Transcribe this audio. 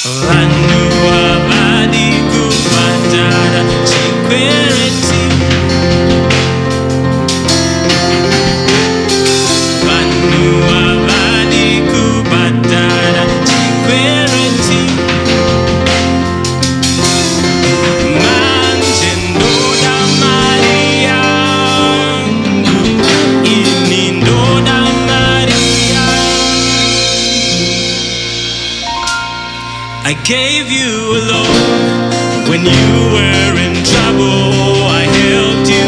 Vanhu havadi kubhadhara chikwereti. Vanhu havadi kubhadhara chikwereti. Manje ndoda mari yangu, ini ndoda mari yangu. I gave you a loan when you were in trouble. I helped you